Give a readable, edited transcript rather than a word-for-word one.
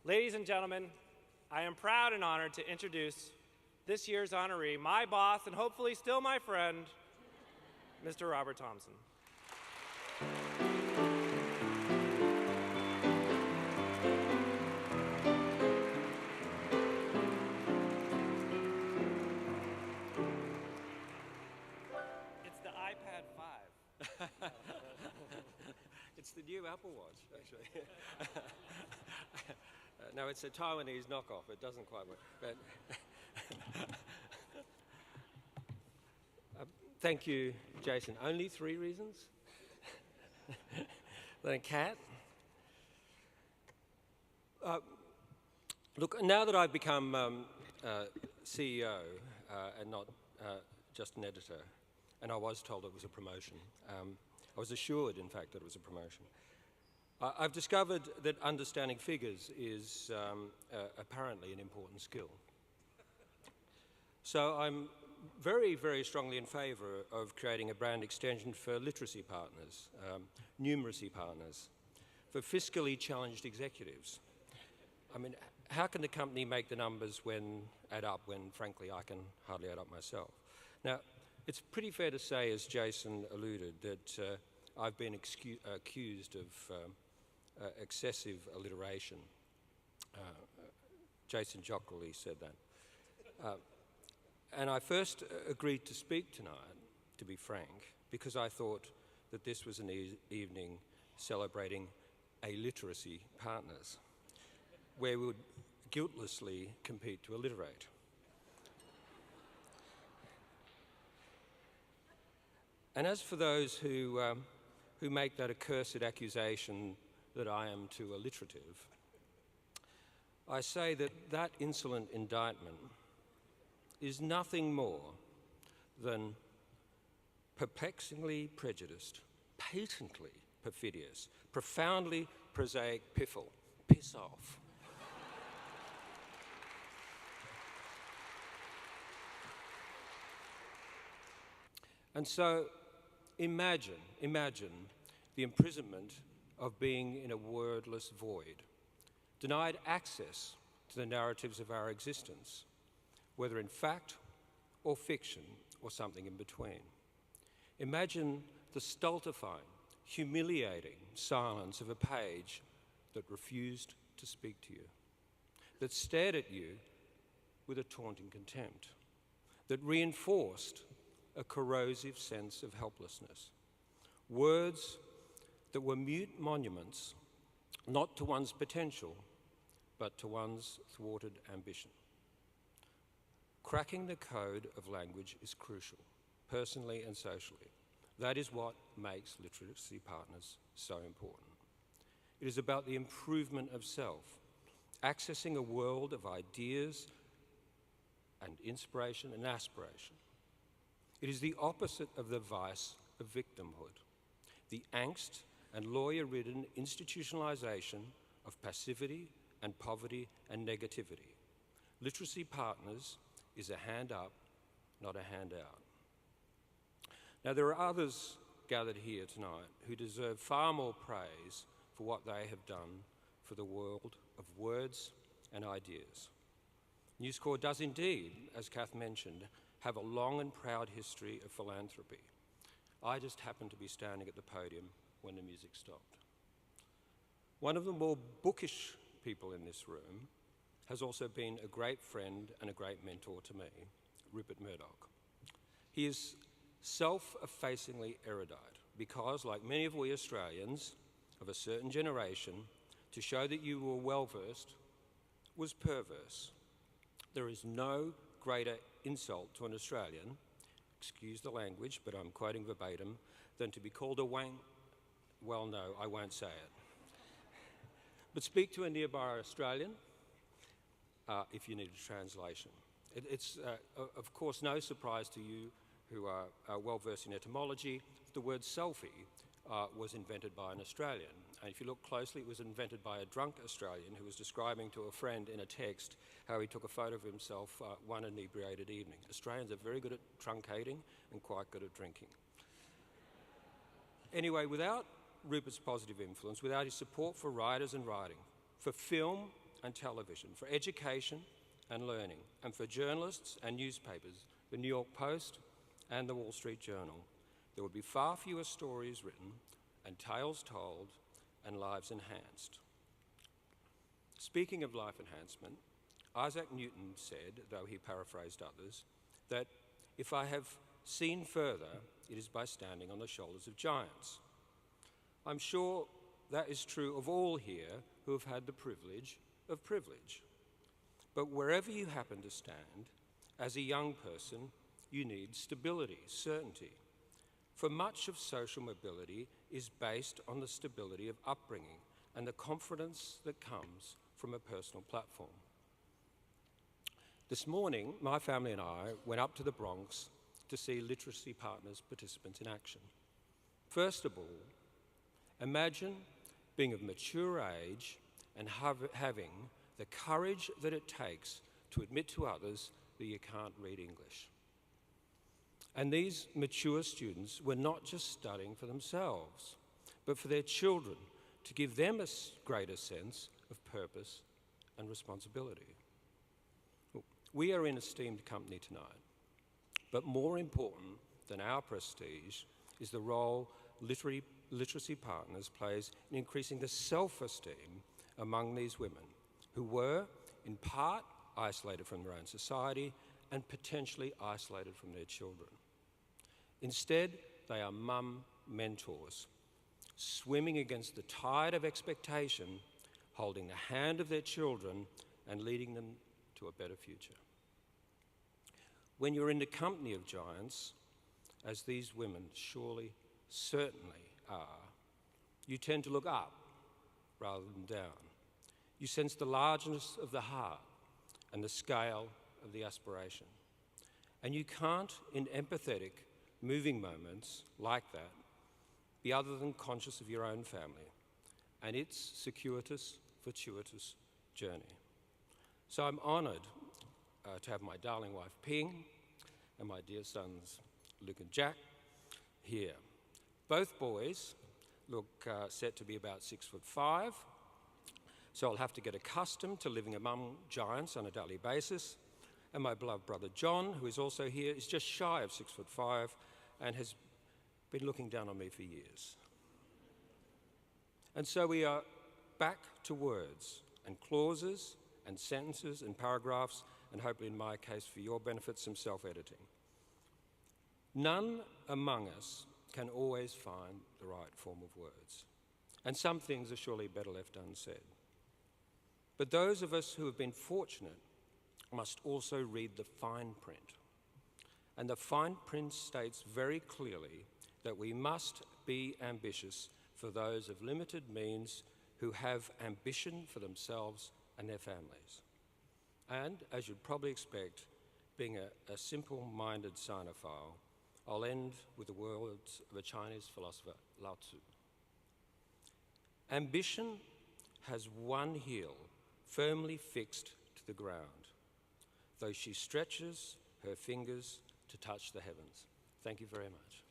Ladies and gentlemen, I am proud and honored to introduce this year's honoree, my boss and hopefully still my friend, Mr. Robert Thomson. It's the iPad 5. It's the new Apple Watch, actually. No, it's a Taiwanese knockoff. It doesn't quite work. But thank you, Jason. Only 3 reasons? Then a cat? Look, now that I've become CEO and not just an editor, and I was told it was a promotion, I was assured, in fact, that it was a promotion. I've discovered that understanding figures is apparently an important skill. So I'm very, very strongly in favour of creating a brand extension for literacy partners, numeracy partners, for fiscally challenged executives. I mean, how can the company make the numbers add up when, frankly, I can hardly add up myself? Now, it's pretty fair to say, as Jason alluded, that I've been accused of excessive alliteration. Jason jocularly said that. And I first agreed to speak tonight, to be frank, because I thought that this was an evening celebrating alliteracy partners, where we would guiltlessly compete to alliterate. And as for those who make that accursed accusation that I am too alliterative, I say that that insolent indictment is nothing more than perplexingly prejudiced, patently perfidious, profoundly prosaic piffle. Piss off. And so imagine the imprisonment of being in a wordless void, denied access to the narratives of our existence, whether in fact or fiction or something in between. Imagine the stultifying, humiliating silence of a page that refused to speak to you, that stared at you with a taunting contempt, that reinforced a corrosive sense of helplessness. Words that were mute monuments, not to one's potential, but to one's thwarted ambition. Cracking the code of language is crucial, personally and socially. That is what makes literacy partners so important. It is about the improvement of self, accessing a world of ideas and inspiration and aspiration. It is the opposite of the vice of victimhood, the angst and lawyer-ridden institutionalization of passivity and poverty and negativity. Literacy partners is a hand up, not a handout. Now, there are others gathered here tonight who deserve far more praise for what they have done for the world of words and ideas. News Corps does indeed, as Kath mentioned, have a long and proud history of philanthropy. I just happened to be standing at the podium when the music stopped. One of the more bookish people in this room has also been a great friend and a great mentor to me, Rupert Murdoch. He is self-effacingly erudite because, like many of we Australians of a certain generation, to show that you were well-versed was perverse. There is no greater insult to an Australian, excuse the language, but I'm quoting verbatim, than to be called a wank. Well, no, I won't say it. But speak to a nearby Australian if you need a translation. It's, of course, no surprise to you who are well-versed in etymology. The word selfie was invented by an Australian. And if you look closely, it was invented by a drunk Australian who was describing to a friend in a text how he took a photo of himself one inebriated evening. Australians are very good at truncating and quite good at drinking. Anyway, without Rupert's positive influence, without his support for writers and writing, for film and television, for education and learning, and for journalists and newspapers, the New York Post and the Wall Street Journal, there would be far fewer stories written and tales told and lives enhanced. Speaking of life enhancement, Isaac Newton said, though he paraphrased others, that if I have seen further, it is by standing on the shoulders of giants. I'm sure that is true of all here who have had the privilege of privilege. But wherever you happen to stand, as a young person, you need stability, certainty. For much of social mobility is based on the stability of upbringing and the confidence that comes from a personal platform. This morning, my family and I went up to the Bronx to see Literacy Partners participants in action. First of all, imagine being of mature age and having the courage that it takes to admit to others that you can't read English. And these mature students were not just studying for themselves, but for their children, to give them a greater sense of purpose and responsibility. We are in esteemed company tonight, but more important than our prestige is the role Literacy Partners plays in increasing the self-esteem among these women who were, in part, isolated from their own society and potentially isolated from their children. Instead, they are mum mentors, swimming against the tide of expectation, holding the hand of their children and leading them to a better future. When you're in the company of giants, as these women surely, certainly are, you tend to look up rather than down. You sense the largeness of the heart and the scale of the aspiration. And you can't, in empathetic, moving moments like that, be other than conscious of your own family and its circuitous, fortuitous journey. So I'm honoured to have my darling wife Ping and my dear sons Luke and Jack here. Both boys look set to be about 6'5", so I'll have to get accustomed to living among giants on a daily basis. And my beloved brother John, who is also here, is just shy of 6'5" and has been looking down on me for years. And so we are back to words and clauses and sentences and paragraphs, and hopefully in my case for your benefit, some self-editing. None among us can always find the right form of words, and some things are surely better left unsaid. But those of us who have been fortunate must also read the fine print. And the fine print states very clearly that we must be ambitious for those of limited means who have ambition for themselves and their families. And, as you'd probably expect, being a simple-minded Sinophile, I'll end with the words of a Chinese philosopher, Lao Tzu. Ambition has one heel firmly fixed to the ground, though she stretches her fingers to touch the heavens. Thank you very much.